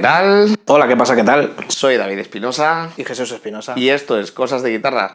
tal? Hola, ¿qué pasa? ¿Qué tal? Soy David Espinosa. Y Jesús Espinosa. Y esto es Cosas de Guitarra.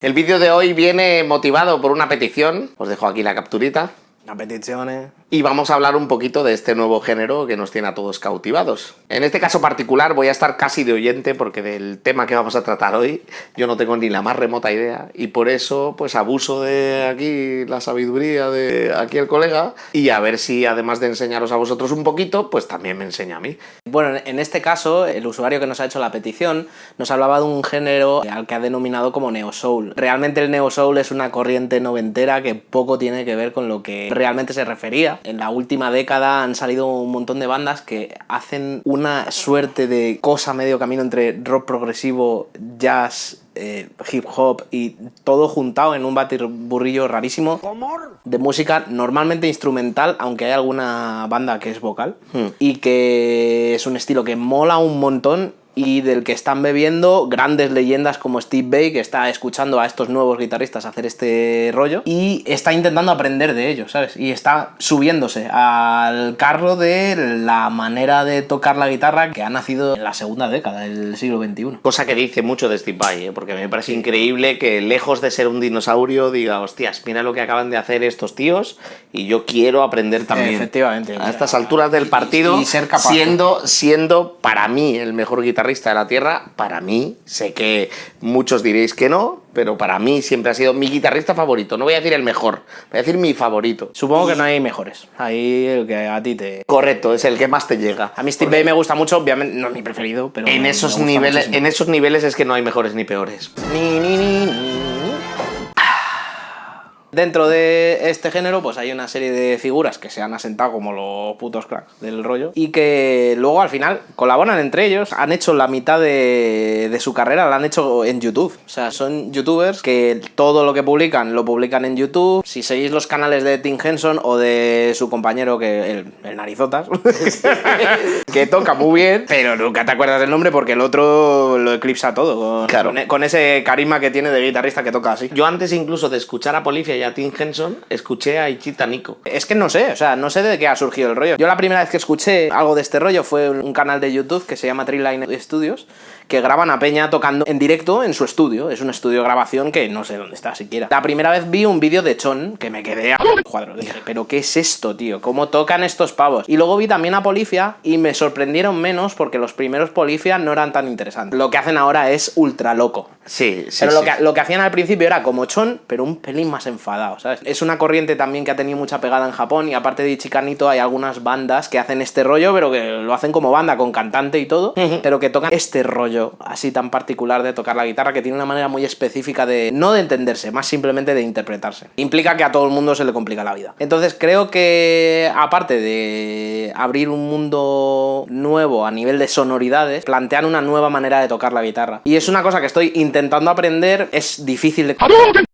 El vídeo de hoy viene motivado por una petición. Os dejo aquí la capturita. Las peticiones. Y vamos a hablar un poquito de este nuevo género que nos tiene a todos cautivados. En este caso particular voy a estar casi de oyente porque del tema que vamos a tratar hoy yo no tengo ni la más remota idea y por eso pues abuso de aquí la sabiduría de aquí el colega y a ver si además de enseñaros a vosotros un poquito pues también me enseña a mí. Bueno, en este caso el usuario que nos ha hecho la petición nos hablaba de un género al que ha denominado como Neo Soul. Realmente el Neo Soul es una corriente noventera que poco tiene que ver con lo que realmente se refería. En la última década han salido un montón de bandas que hacen una suerte de cosa medio camino entre rock progresivo, jazz, hip hop y todo juntado en un batiburrillo rarísimo de música normalmente instrumental, aunque hay alguna banda que es vocal y que es un estilo que mola un montón y del que están bebiendo grandes leyendas como Steve Vai, que está escuchando a estos nuevos guitarristas hacer este rollo y está intentando aprender de ellos, ¿sabes? Y está subiéndose al carro de la manera de tocar la guitarra que ha nacido en la segunda década del siglo XXI. Cosa que dice mucho de Steve Vai, porque me parece increíble que lejos de ser un dinosaurio diga, hostias, mira lo que acaban de hacer estos tíos y yo quiero aprender también. Efectivamente. A estas alturas del partido, y ser capaz. siendo para mí el mejor guitarrista de la tierra, para mí, sé que muchos diréis que no, pero para mí siempre ha sido mi guitarrista favorito. No voy a decir el mejor, voy a decir mi favorito. Supongo que no hay mejores. Ahí el que a ti te... Correcto, es el que más te llega. A mí Steve Vai me gusta mucho, obviamente no es mi preferido, pero en esos niveles es que no hay mejores ni peores. Ni. Dentro de este género pues hay una serie de figuras que se han asentado como los putos cracks del rollo y que luego al final colaboran entre ellos, han hecho la mitad de su carrera, la han hecho en YouTube. O sea, son youtubers que todo lo que publican lo publican en YouTube. Si seguís los canales de Tim Henson o de su compañero, que el Narizotas, que toca muy bien, pero nunca te acuerdas del nombre porque el otro lo eclipsa todo con ese carisma que tiene de guitarrista que toca así. Yo antes incluso de escuchar a Polifia y a Tim Henson, escuché a Ichita Nico. Es que no sé, o sea, no sé de qué ha surgido el rollo. Yo la primera vez que escuché algo de este rollo fue un canal de YouTube que se llama Treeline Studios, que graban a peña tocando en directo en su estudio. Es un estudio de grabación que no sé dónde está siquiera. La primera vez vi un vídeo de Chon que me quedé a cuadro. Dije, ¿pero qué es esto, tío? ¿Cómo tocan estos pavos? Y luego vi también a Polifia y me sorprendieron menos porque los primeros Polifia no eran tan interesantes. Lo que hacen ahora es ultra loco. Sí. Pero lo que hacían al principio era como Chon, pero un pelín más enfadado, ¿sabes? Es una corriente también que ha tenido mucha pegada en Japón y aparte de Ichikanito hay algunas bandas que hacen este rollo, pero que lo hacen como banda, con cantante y todo, pero que tocan este rollo así tan particular de tocar la guitarra que tiene una manera muy específica de, no de entenderse, más simplemente de interpretarse. Implica que a todo el mundo se le complica la vida. Entonces creo que, aparte de abrir un mundo nuevo a nivel de sonoridades, plantean una nueva manera de tocar la guitarra. Y es una cosa que estoy intentando aprender, es difícil de...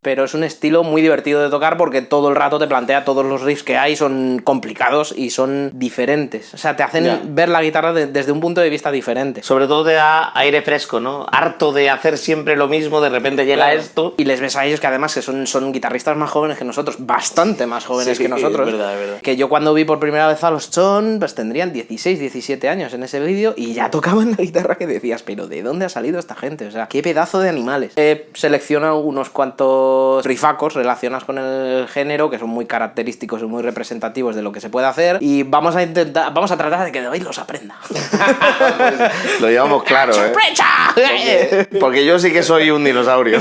pero es un estilo muy divertido de tocar porque todo el rato te plantea todos los riffs que hay, son complicados y son diferentes. O sea, te hacen ver la guitarra desde un punto de vista diferente. Sobre todo te da aire fresco, ¿no? Harto de hacer siempre lo mismo, de repente llega esto. Y les ves a ellos que además que son guitarristas más jóvenes que nosotros, bastante más jóvenes que nosotros. Es verdad. Que yo cuando vi por primera vez a los Chon, pues tendrían 16, 17 años en ese vídeo y ya tocaban la guitarra que decías, pero ¿de dónde ha salido esta gente? O sea, qué pedazo de animales. He seleccionado unos cuantos rifacos relacionados con el género que son muy característicos y muy representativos de lo que se puede hacer y vamos a tratar de que David los aprenda. Lo llevamos claro, porque yo sí que soy un dinosaurio.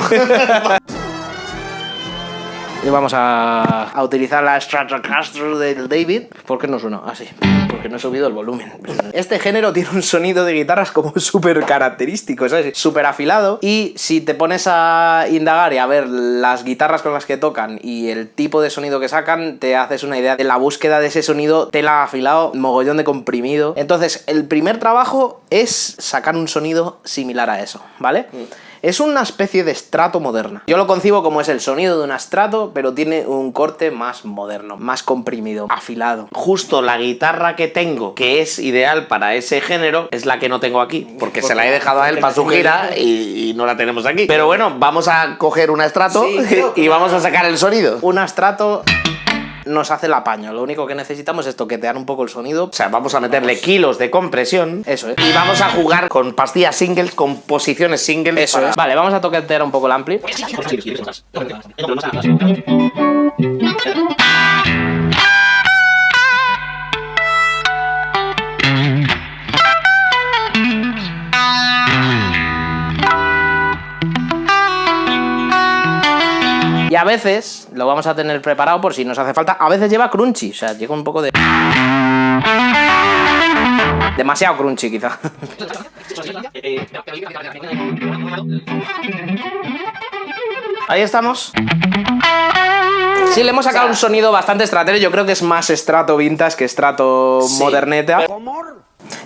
Y vamos a utilizar la Stratocaster del David. ¿Por qué no suena así? Porque no he subido el volumen. Este género tiene un sonido de guitarras como súper característico, ¿sabes? Súper afilado. Y si te pones a indagar y a ver las guitarras con las que tocan y el tipo de sonido que sacan, te haces una idea de la búsqueda de ese sonido, tela afilado, mogollón de comprimido. Entonces, el primer trabajo es sacar un sonido similar a eso, ¿vale? Es una especie de estrato moderna. Yo lo concibo como es el sonido de un estrato, pero tiene un corte más moderno, más comprimido, afilado. Justo la guitarra que tengo, que es ideal para ese género, es la que no tengo aquí, porque se la he dejado a él para su gira y no la tenemos aquí. Pero bueno, vamos a coger un estrato y vamos a sacar el sonido. Un estrato nos hace el apaño. Lo único que necesitamos es toquetear un poco el sonido. O sea, vamos a meterle kilos de compresión. Eso es. Y vamos a jugar con pastillas singles, con posiciones singles. Eso es. Vale, vamos a toquetear un poco el ampli. Y a veces, lo vamos a tener preparado por si nos hace falta, a veces lleva crunchy, o sea, llega un poco de... Demasiado crunchy, quizá. Ahí estamos. Sí, le hemos sacado un sonido bastante estratero, yo creo que es más estrato vintage que estrato moderneta.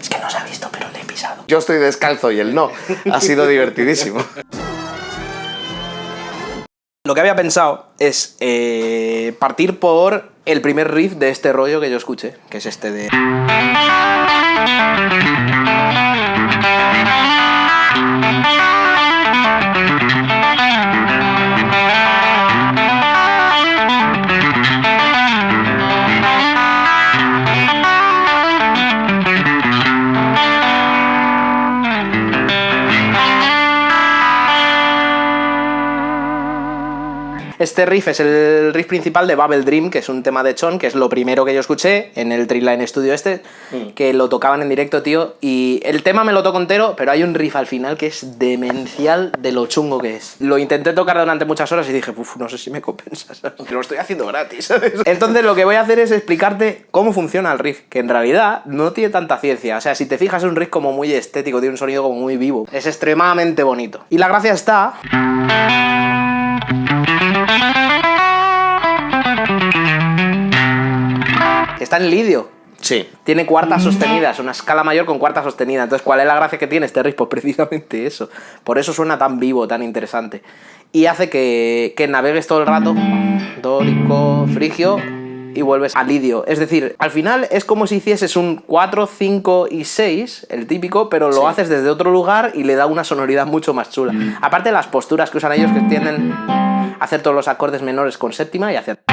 Es que no se ha visto, pero le he pisado. Yo estoy descalzo y él no. Ha sido divertidísimo. Lo que había pensado es partir por el primer riff de este rollo que yo escuché, que es este de... Este riff es el riff principal de Bubble Dream, que es un tema de Chon, que es lo primero que yo escuché en el Triline Studio que lo tocaban en directo, tío, y el tema me lo toco entero, pero hay un riff al final que es demencial de lo chungo que es. Lo intenté tocar durante muchas horas y dije, uff, no sé si me compensa, que lo estoy haciendo gratis, ¿sabes? Entonces lo que voy a hacer es explicarte cómo funciona el riff, que en realidad no tiene tanta ciencia. O sea, si te fijas, es un riff como muy estético, tiene un sonido como muy vivo, es extremadamente bonito. Y la gracia está... está en lidio. Sí. Tiene cuartas sostenidas, una escala mayor con cuarta sostenida. Entonces, ¿cuál es la gracia que tiene este riff? Pues precisamente eso. Por eso suena tan vivo, tan interesante. Y hace que navegues todo el rato, dórico, frigio, y vuelves a lidio. Es decir, al final es como si hicieses un 4, 5 y 6, el típico, pero lo haces desde otro lugar y le da una sonoridad mucho más chula. Aparte de las posturas que usan ellos, que tienden a hacer todos los acordes menores con séptima y hacer...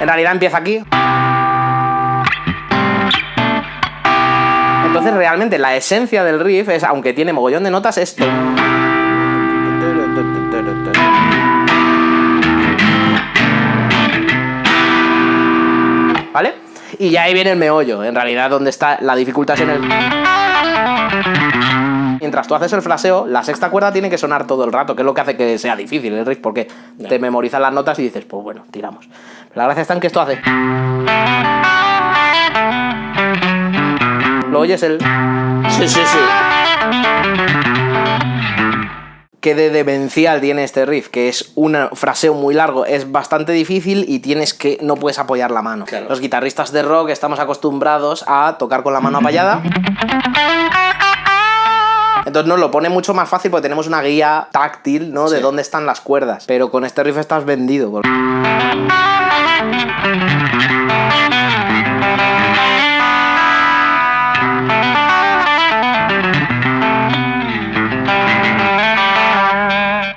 En realidad empieza aquí. Entonces realmente la esencia del riff es, aunque tiene mogollón de notas, esto. ¿Vale? Y ya ahí viene el meollo. En realidad donde está la dificultad es en el... Mientras tú haces el fraseo, la sexta cuerda tiene que sonar todo el rato, que es lo que hace que sea difícil el riff, porque te memorizas las notas y dices, pues bueno, tiramos. Pero la gracia está en que esto hace... ¿Lo oyes el...? Sí, sí, sí. Qué de demencial tiene este riff, que es un fraseo muy largo, es bastante difícil y no puedes apoyar la mano. Claro. Los guitarristas de rock estamos acostumbrados a tocar con la mano apoyada. Entonces nos lo pone mucho más fácil porque tenemos una guía táctil, ¿no? De dónde están las cuerdas. Pero con este riff estás vendido.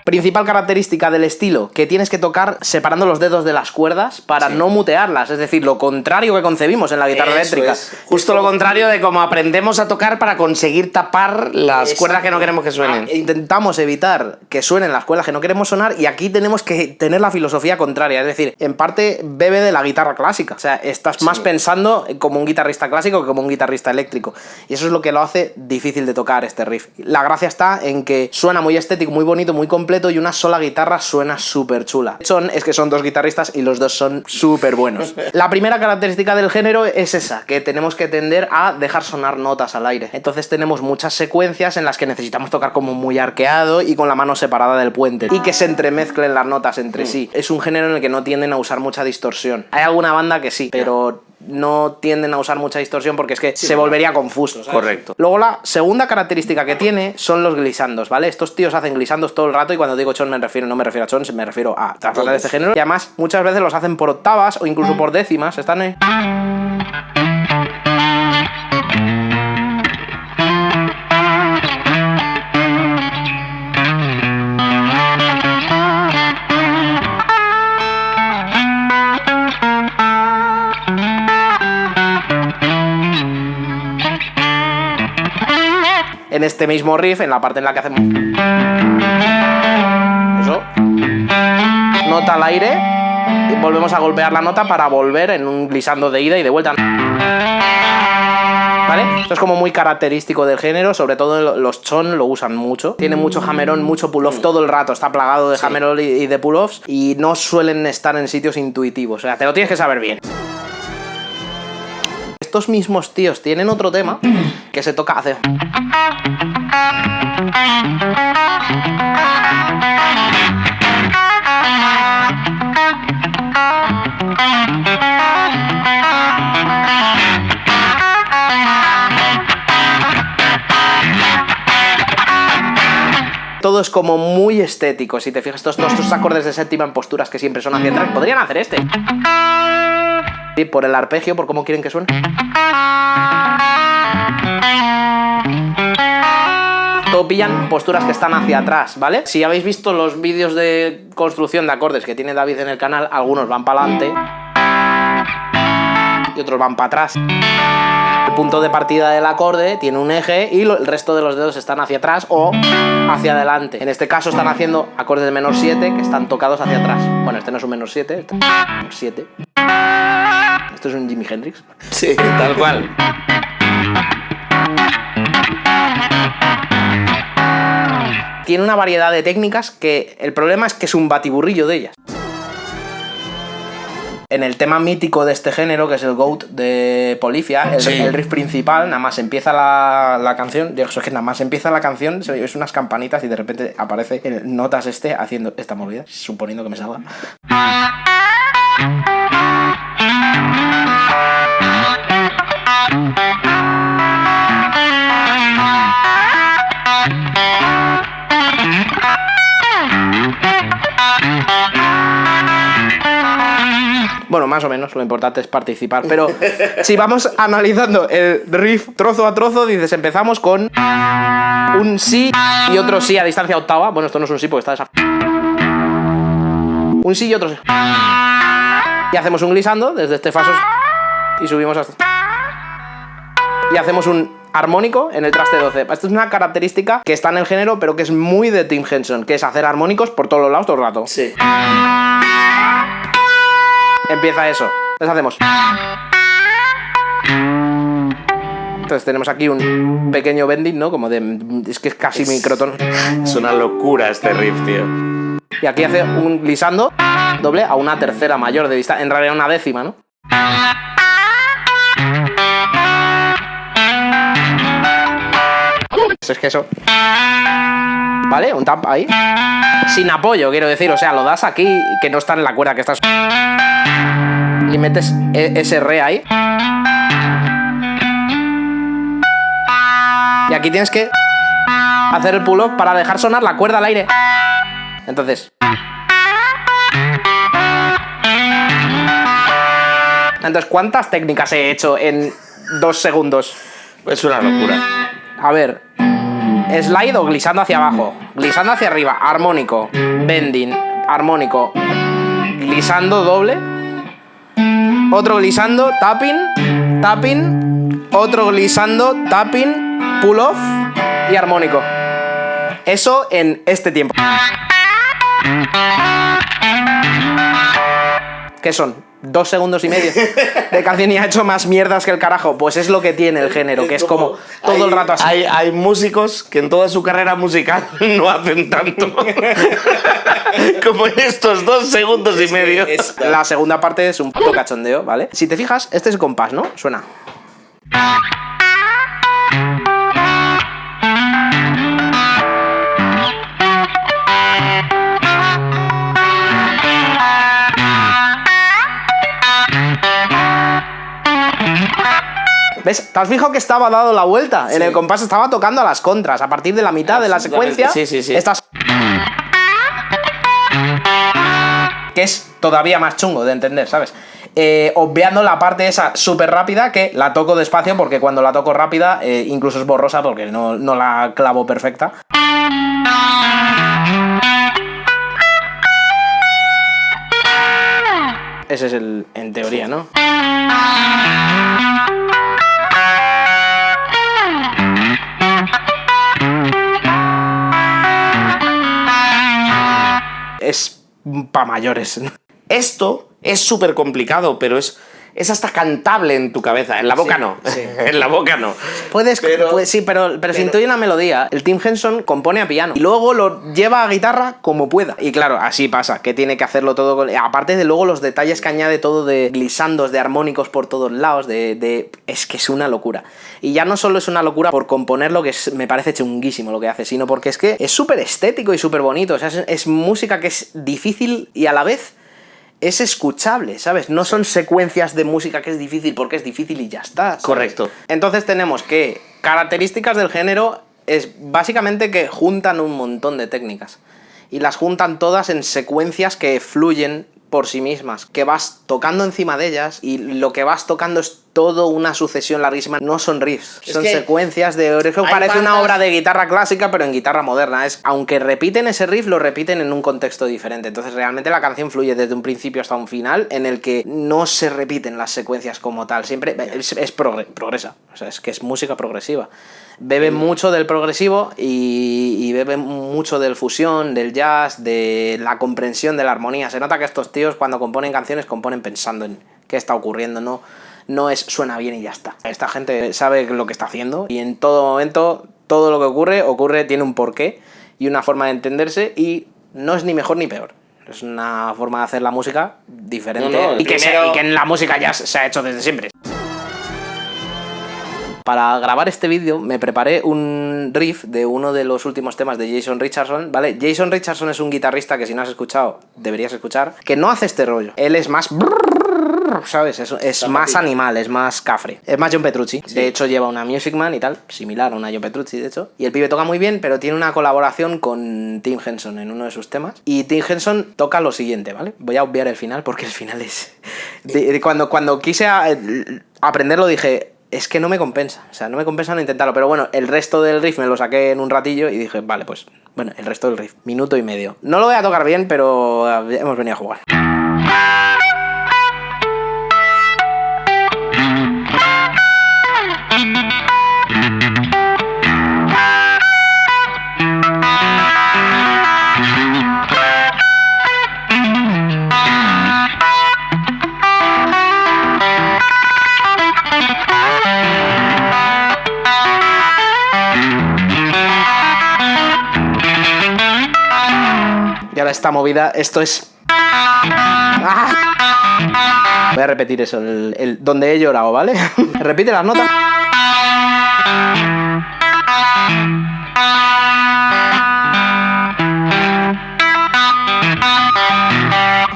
Principal característica del estilo, que tienes que tocar separando los dedos de las cuerdas para no mutearlas, es decir, lo contrario que concebimos en la guitarra eléctrica. Justo lo contrario de cómo aprendemos a tocar para conseguir tapar las cuerdas que no queremos que suenen. Intentamos evitar que suenen las cuerdas que no queremos sonar y aquí tenemos que tener la filosofía contraria, es decir, en parte bebe de la guitarra clásica, o sea, estás más pensando como un guitarrista clásico que como un guitarrista eléctrico, y eso es lo que lo hace difícil de tocar este riff. La gracia está en que suena muy estético, muy bonito, muy completo, y una sola guitarra suena súper chula. Es que son dos guitarristas y los dos son súper buenos. La primera característica del género es esa, que tenemos que tender a dejar sonar notas al aire. Entonces tenemos muchas secuencias en las que necesitamos tocar como muy arqueado y con la mano separada del puente, y que se entremezclen las notas entre sí. Es un género en el que no tienden a usar mucha distorsión. Hay alguna banda que sí, pero no tienden a usar mucha distorsión porque es que se volvería confuso, ¿sabes? Correcto. Luego la segunda característica que tiene son los glisandos, ¿vale? Estos tíos hacen glisandos todo el rato y cuando digo chon no me refiero a chon, me refiero a bandas de este género. Y además muchas veces los hacen por octavas o incluso por décimas, están en... En este mismo riff, en la parte en la que hacemos eso, nota al aire y volvemos a golpear la nota para volver en un glissando de ida y de vuelta, ¿vale? Esto es como muy característico del género, sobre todo los chon lo usan mucho. Tiene mucho hammer-on, mucho pull-off todo el rato, está plagado de hammer-on y de pull-offs y no suelen estar en sitios intuitivos, o sea, te lo tienes que saber bien. Estos mismos tíos tienen otro tema que se toca hace... Todo es como muy estético, si te fijas, todos estos acordes de séptima en posturas que siempre son hacia atrás, podrían hacer este. Y por el arpegio, por cómo quieren que suene. Todo pillan posturas que están hacia atrás, ¿vale? Si habéis visto los vídeos de construcción de acordes que tiene David en el canal, algunos van para adelante y otros van para atrás. El punto de partida del acorde tiene un eje y el resto de los dedos están hacia atrás o hacia adelante. En este caso están haciendo acordes de menor 7 que están tocados hacia atrás. Bueno, este no es un menor 7, este es un menor 7. Esto es un Jimi Hendrix. Sí, tal cual. Tiene una variedad de técnicas que el problema es que es un batiburrillo de ellas. En el tema mítico de este género, que es el Goat de Polyphia, el riff principal, nada más empieza la canción, es que nada más empieza la canción, es unas campanitas y de repente aparece en notas haciendo esta movida, suponiendo que me salga. Bueno, más o menos, lo importante es participar. Pero si vamos analizando el riff trozo a trozo, dices, empezamos con un sí y otro sí a distancia octava. Bueno, esto no es un sí porque está desafinado. Un sí y otro sí. Y hacemos un glissando desde este faso y subimos hasta... Y hacemos un armónico en el traste 12. Esto es una característica que está en el género, pero que es muy de Tim Henson, que es hacer armónicos por todos los lados todo el rato. Sí. Empieza eso. Entonces hacemos. Entonces tenemos aquí un pequeño bending, ¿no? Como de... Es que es casi microtono. Es una locura este riff, tío. Y aquí hace un glissando doble a una tercera mayor de distancia. En realidad una décima, ¿no? Es que eso... ¿Vale? Un tap ahí. Sin apoyo, quiero decir. O sea, lo das aquí, que no está en la cuerda que estás... Y metes ese re ahí. Y aquí tienes que hacer el pull-off para dejar sonar la cuerda al aire. Entonces... ¿cuántas técnicas he hecho en 2 segundos? Es una locura. A ver... Slide o glissando hacia abajo, glissando hacia arriba, armónico, bending, armónico, glissando doble, otro glissando, tapping, tapping, otro glissando, tapping, pull off y armónico. Eso en este tiempo. ¿Qué son? 2 segundos y medio de canción y ha hecho más mierdas que el carajo. Pues es lo que tiene el género, que es como todo el rato así. Hay músicos que en toda su carrera musical no hacen tanto como en estos 2 segundos y medio. La segunda parte es un poco cachondeo, ¿vale? Si te fijas, este es el compás, ¿no? Suena. ¿Ves? ¿Te has fijado que estaba dado la vuelta? En el compás estaba tocando a las contras. A partir de la mitad de la secuencia, Sí. estás... que es todavía más chungo de entender, ¿sabes? Obviando la parte esa súper rápida, que la toco despacio porque cuando la toco rápida incluso es borrosa porque no la clavo perfecta. Ese es el... en teoría, ¿no? Es pa' mayores. Esto es súper complicado, pero es hasta cantable en tu cabeza. En la boca no. Sí. En la boca no. Sí, pero se intuye una melodía. El Tim Henson compone a piano y luego lo lleva a guitarra como pueda. Y claro, así pasa, que tiene que hacerlo todo con... Aparte de luego los detalles que añade todo de glisandos, de armónicos por todos lados, es que es una locura. Y ya no solo es una locura por componerlo, que me parece chunguísimo lo que hace, sino porque es que es súper estético y súper bonito. O sea, es música que es difícil y a la vez... es escuchable, ¿sabes? No son secuencias de música que es difícil porque es difícil y ya está, ¿sabes? Correcto. Entonces tenemos que características del género es básicamente que juntan un montón de técnicas y las juntan todas en secuencias que fluyen por sí mismas, que vas tocando encima de ellas y lo que vas tocando es todo una sucesión larguísima. No son riffs, son secuencias de... Es que parece una obra de guitarra clásica pero en guitarra moderna. Aunque repiten ese riff, lo repiten en un contexto diferente. Entonces realmente la canción fluye desde un principio hasta un final en el que no se repiten las secuencias como tal. Siempre progresa. O sea, es que es música progresiva. Bebe mucho del progresivo y bebe mucho del fusión, del jazz, de la comprensión de la armonía. Se nota que estos tíos cuando componen canciones componen pensando en qué está ocurriendo, no es suena bien y ya está. Esta gente sabe lo que está haciendo y en todo momento todo lo que ocurre, tiene un porqué y una forma de entenderse y no es ni mejor ni peor. Es una forma de hacer la música diferente y que en la música ya se ha hecho desde siempre. Para grabar este vídeo me preparé un riff de uno de los últimos temas de Jason Richardson, ¿vale? Jason Richardson es un guitarrista que si no has escuchado, deberías escuchar, que no hace este rollo. Él es más... ¿sabes? Es más animal, es más cafre. Es más John Petrucci. Sí. De hecho lleva una Music Man y tal, similar a una John Petrucci, de hecho. Y el pibe toca muy bien, pero tiene una colaboración con Tim Henson en uno de sus temas. Y Tim Henson toca lo siguiente, ¿vale? Voy a obviar el final porque el final es... Cuando quise aprenderlo dije... es que no me compensa, o sea, no me compensa no intentarlo, pero bueno, el resto del riff me lo saqué en un ratillo y dije, vale, pues, bueno, el resto del riff, minuto y medio. No lo voy a tocar bien, pero hemos venido a jugar. Y ahora esta movida, esto es... ¡Ah! Voy a repetir eso, donde he llorado, ¿vale? Repite las notas.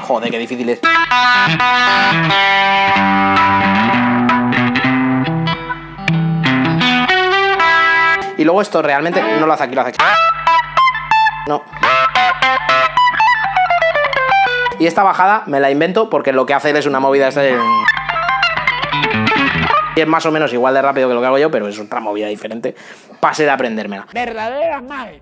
Joder, qué difícil es. Y luego esto realmente no lo hace aquí, lo hace aquí. No. Y esta bajada me la invento porque lo que hace él es una movida esta de... Y es más o menos igual de rápido que lo que hago yo, pero es otra movida diferente. Pase de aprendérmela. Verdaderas magia.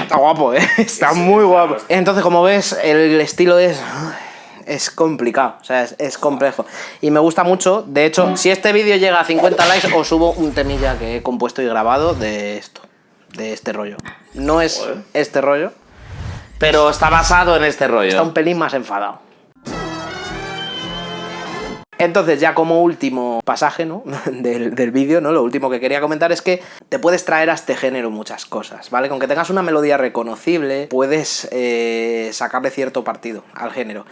Está guapo, ¿eh? Está muy guapo. Entonces, como ves, el estilo es complicado, o sea, es complejo. Y me gusta mucho. De hecho, si este vídeo llega a 50 likes, os subo un temilla que he compuesto y grabado de esto. de este rollo. No es Joder. este rollo, Pero está basado en este rollo. está un pelín más enfadado. Entonces, ya como último pasaje, ¿no? del vídeo, ¿no? Lo último que quería comentar es que te puedes traer a este género muchas cosas, ¿vale? Con que tengas una melodía reconocible, puedes sacarle cierto partido al género.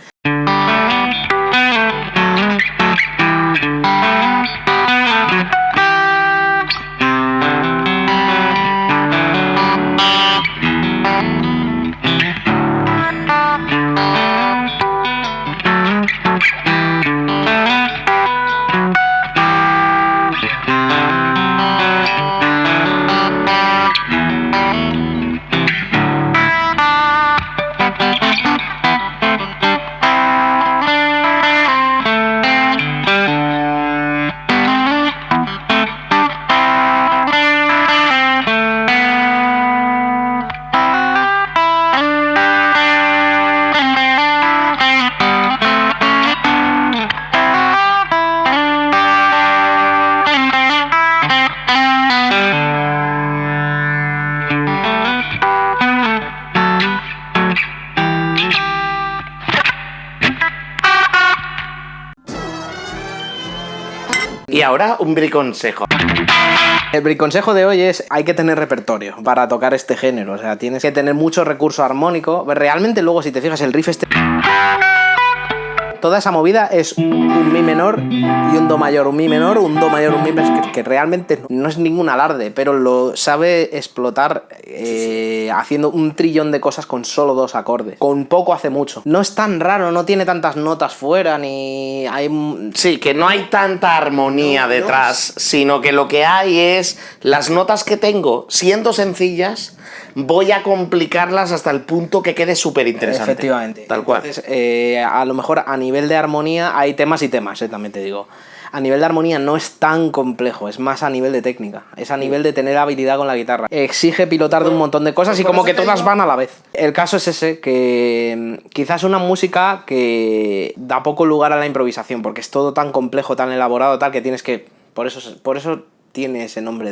Y ahora un briconsejo. El briconsejo de hoy es: hay que tener repertorio para tocar este género, o sea, tienes que tener mucho recurso armónico. Realmente luego, si te fijas, el riff este... Toda esa movida es un mi menor y un do mayor, un mi menor, un do mayor, un mi menor, que realmente no es ningún alarde, pero lo sabe explotar haciendo un trillón de cosas con solo 2 acordes. Con poco hace mucho. No es tan raro, no tiene tantas notas fuera, ni hay... Sí, que no hay tanta armonía detrás, sino que lo que hay es las notas que tengo, siendo sencillas, voy a complicarlas hasta el punto que quede súper interesante. Efectivamente. Tal cual. Entonces, a lo mejor a nivel de armonía hay temas y temas, también te digo. A nivel de armonía no es tan complejo, es más a nivel de técnica, es a nivel de tener habilidad con la guitarra. Exige pilotar de un montón de cosas y como que todas van a la vez. El caso es ese, que quizás una música que da poco lugar a la improvisación, porque es todo tan complejo, tan elaborado, tal, que tienes que... Por eso tiene ese nombre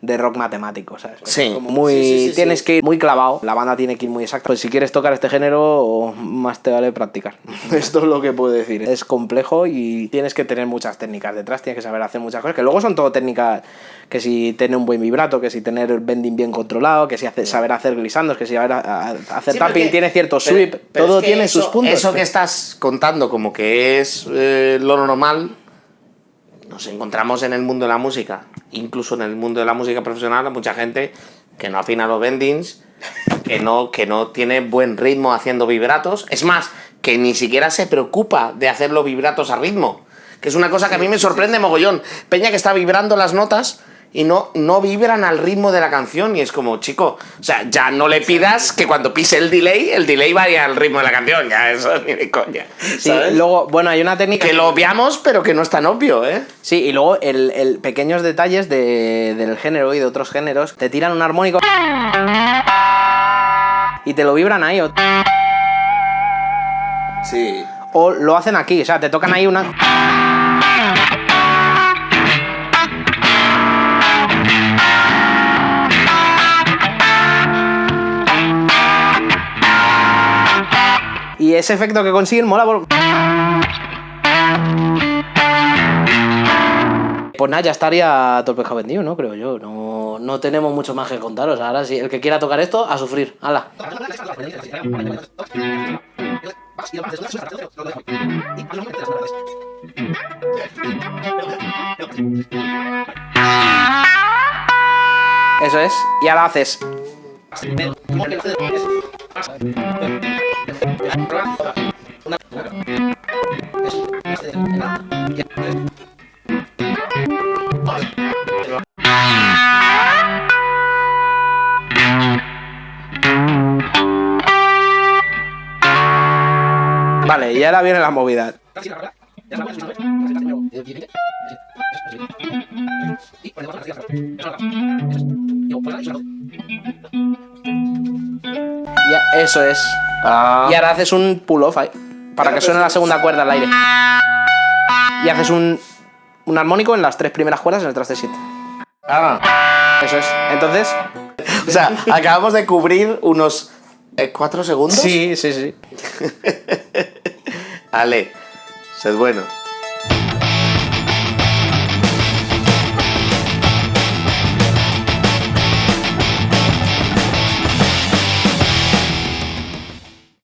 de rock matemático, ¿sabes? Sí. Como muy... tienes que ir muy clavado, la banda tiene que ir muy exacta. Pues si quieres tocar este género, más te vale practicar. Esto es lo que puedo decir. Es complejo y tienes que tener muchas técnicas detrás, tienes que saber hacer muchas cosas, que luego son todo técnicas, que si tener un buen vibrato, que si tener el bending bien controlado, que si saber hacer glissandos, que si saber hacer Sí, tapping, tiene cierto sweep, pero todo es que tiene sus puntos. Eso que estás contando como que es lo normal, nos encontramos en el mundo de la música, incluso en el mundo de la música profesional, a mucha gente que no afina los bendings, que no tiene buen ritmo haciendo vibratos, es más, que ni siquiera se preocupa de hacer los vibratos a ritmo, que es una cosa que a mí me sorprende mogollón. Peña que está vibrando las notas y no vibran al ritmo de la canción, y es como, chico, o sea, ya no le pidas que cuando pise el delay vaya al ritmo de la canción, ya eso ni de coña, Sí, ¿sabes? luego, bueno, hay una técnica... Que lo obviamos, pero que no es tan obvio, ¿eh? Sí, y luego el pequeños detalles del género y de otros géneros, te tiran un armónico y te lo vibran ahí, Sí. o lo hacen aquí, o sea, te tocan ahí una... Y ese efecto que consiguen mola por... Pues nada, ya estaría todo el pescado vendido, ¿no? Creo yo. No tenemos mucho más que contaros. Ahora sí, el que quiera tocar esto, a sufrir. ¡Hala! Eso es. Y ahora haces... Vale, y ahora viene la movida. Eso es. Y ahora haces un pull-off ahí, para que suene la segunda cuerda al aire. Y haces un armónico en las 3 primeras cuerdas en el traste 7. Ah. Eso es. Entonces... O sea, acabamos de cubrir unos 4 segundos. Sí, sí, sí. Ale, sed bueno.